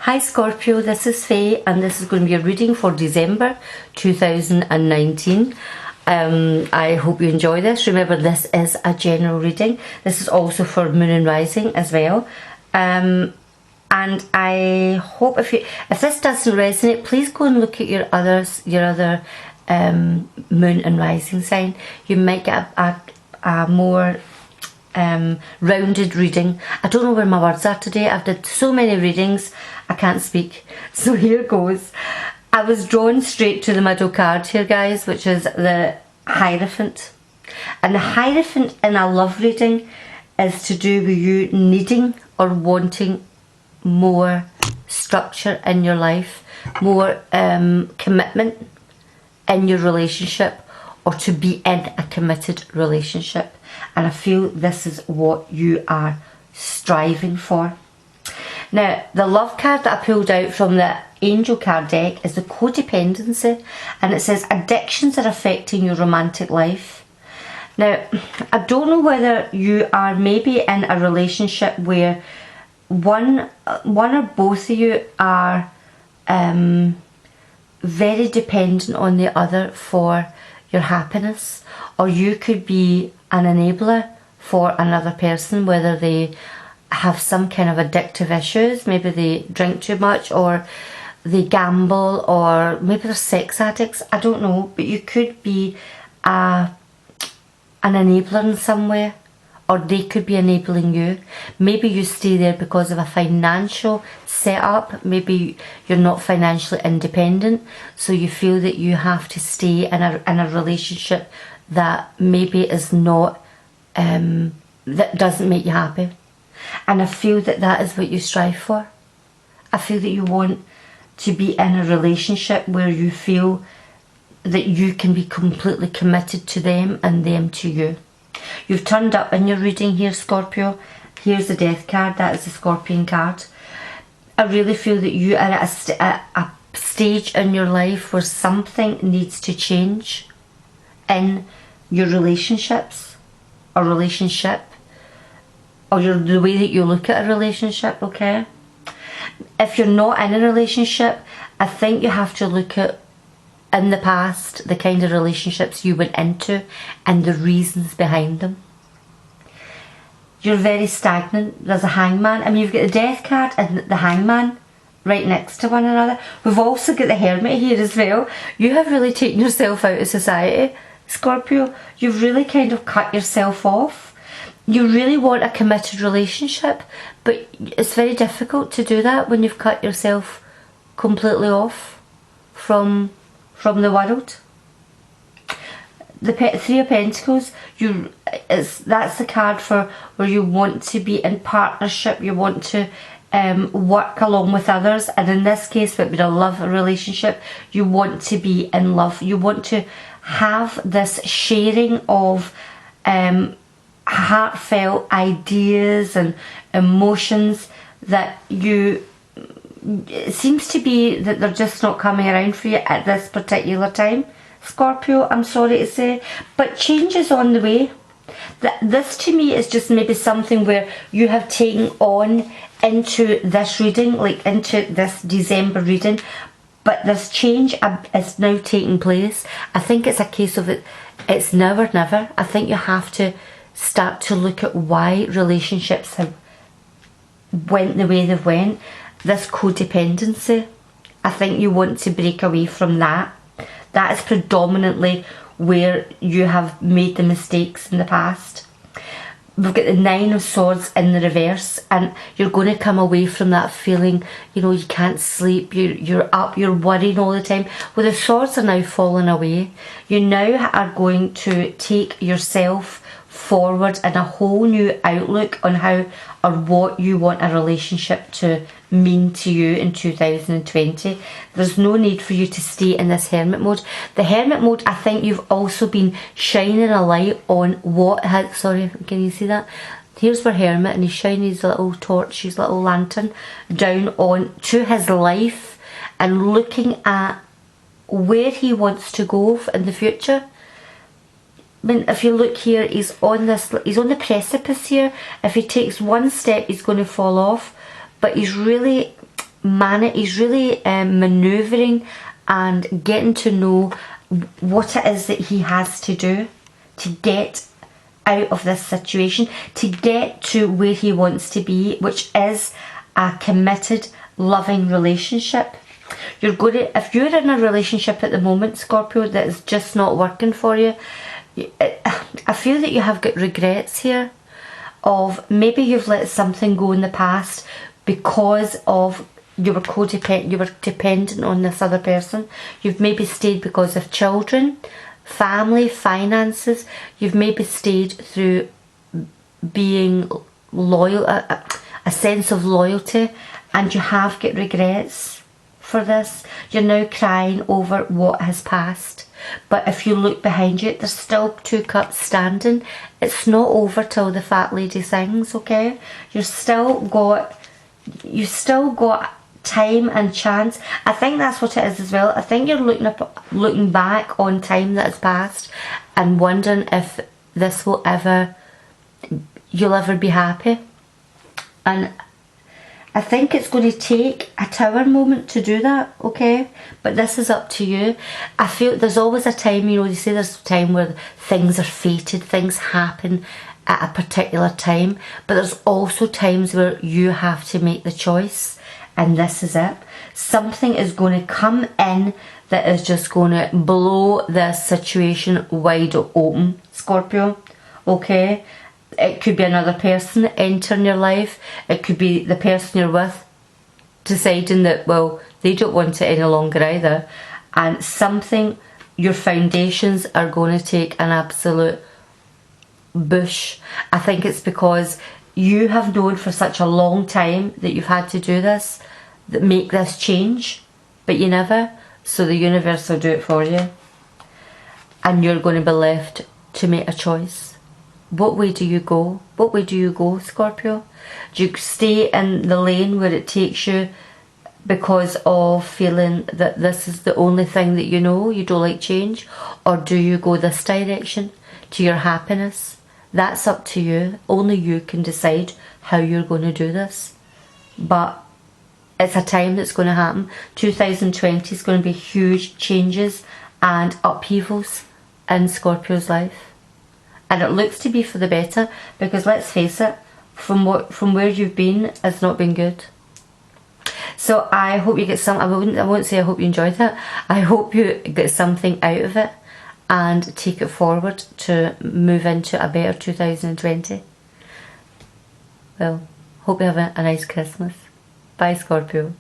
Hi Scorpio, this is Faye and this is going to be a reading for December 2019. I hope you enjoy this. Remember, this is a general reading. This is also for Moon and Rising as well. And I hope if this doesn't resonate, please go and look at your other Moon and Rising sign. You might get a more rounded reading. I don't know where my words are today. I've did so many readings I can't speak, so here goes. I was drawn straight to the middle card here, guys, which is the Hierophant. And the Hierophant in a love reading is to do with you needing or wanting more structure in your life, more commitment in your relationship, or to be in a committed relationship. And I feel this is what you are striving for. Now, the love card that I pulled out from the angel card deck is the codependency, and it says addictions are affecting your romantic life. Now, I don't know whether you are maybe in a relationship where one or both of you are very dependent on the other for your happiness, or you could be an enabler for another person, whether they have some kind of addictive issues. Maybe they drink too much, or they gamble, or maybe they're sex addicts. I don't know, but you could be an enabler in some way, or they could be enabling you. Maybe you stay there because of a financial setup. Maybe you're not financially independent, so you feel that you have to stay in a relationship that maybe is not that doesn't make you happy. And I feel that that is what you strive for. I feel that you want to be in a relationship where you feel that you can be completely committed to them and them to you. You've turned up in your reading here, Scorpio. Here's the Death card. That is the Scorpion card. I really feel that you are at a stage in your life where something needs to change in your relationships or relationship, or the way that you look at a relationship, okay? If you're not in a relationship, I think you have to look at, in the past, the kind of relationships you went into and the reasons behind them. You're very stagnant. There's a Hangman. I mean, you've got the Death card and the Hangman right next to one another. We've also got the Hermit here as well. You have really taken yourself out of society, Scorpio. You've really kind of cut yourself off. You really want a committed relationship, but it's very difficult to do that when you've cut yourself completely off from the world. The Three of Pentacles, that's the card for where you want to be in partnership, you want to work along with others, and in this case it would be a love relationship. You want to be in love, you want to have this sharing of heartfelt ideas and emotions that it seems to be that they're just not coming around for you at this particular time, Scorpio, I'm sorry to say, but change is on the way. This to me is just maybe something where you have taken on into this reading, like into this December reading, but this change is now taking place. I think it's a case of it's now or never. I think you have to start to look at why relationships have went the way they've went. This codependency, I think you want to break away from that. That is predominantly where you have made the mistakes in the past. We've got the Nine of Swords in the reverse, and you're going to come away from that feeling, you know, you can't sleep, you're up, you're worrying all the time. Well, the swords are now falling away. You now are going to take yourself forward in a whole new outlook on how or what you want a relationship to mean to you in 2020. There's no need for you to stay in this hermit mode. The hermit mode, I think you've also been shining a light on what has, sorry, can you see that? Here's where Hermit, and he's shining his little torch, his little lantern down on to his life and looking at where he wants to go in the future. I mean, if you look here, he's on the precipice here. If he takes one step, he's going to fall off, but he's really he's really manoeuvring and getting to know what it is that he has to do to get out of this situation, to get to where he wants to be, which is a committed, loving relationship. You're going to, if you're in a relationship at the moment, Scorpio, that is just not working for you, I feel that you have got regrets here of maybe you've let something go in the past because of you were dependent on this other person. You've maybe stayed because of children, family, finances. You've maybe stayed through being loyal, a sense of loyalty, and you have got regrets for this. You're now crying over what has passed. But if you look behind you, there's still 2 cups standing. It's not over till the fat lady sings, okay? You've still got time and chance. I think that's what it is as well. I think you're looking back on time that has passed and wondering if this will you'll ever be happy. And I think it's going to take a tower moment to do that, okay? But this is up to you. I feel there's always a time, you know, they say there's a time where things are fated, things happen at a particular time, but there's also times where you have to make the choice, and this is it. Something is going to come in that is just going to blow this situation wide open, Scorpio, okay? It could be another person entering your life. It could be the person you're with deciding that, well, they don't want it any longer either. And your foundations are going to take an absolute bush. I think it's because you have known for such a long time that you've had to do this, that make this change, but you never. So the universe will do it for you. And you're going to be left to make a choice. What way do you go? What way do you go, Scorpio? Do you stay in the lane where it takes you because of feeling that this is the only thing that you know, you don't like change? Or do you go this direction to your happiness? That's up to you. Only you can decide how you're going to do this. But it's a time that's going to happen. 2020 is going to be huge changes and upheavals in Scorpio's life. And it looks to be for the better, because let's face it, from where you've been, it's not been good. So I hope you get some. I won't say I hope you enjoyed it. I hope you get something out of it and take it forward to move into a better 2020. Well, hope you have a nice Christmas. Bye, Scorpio.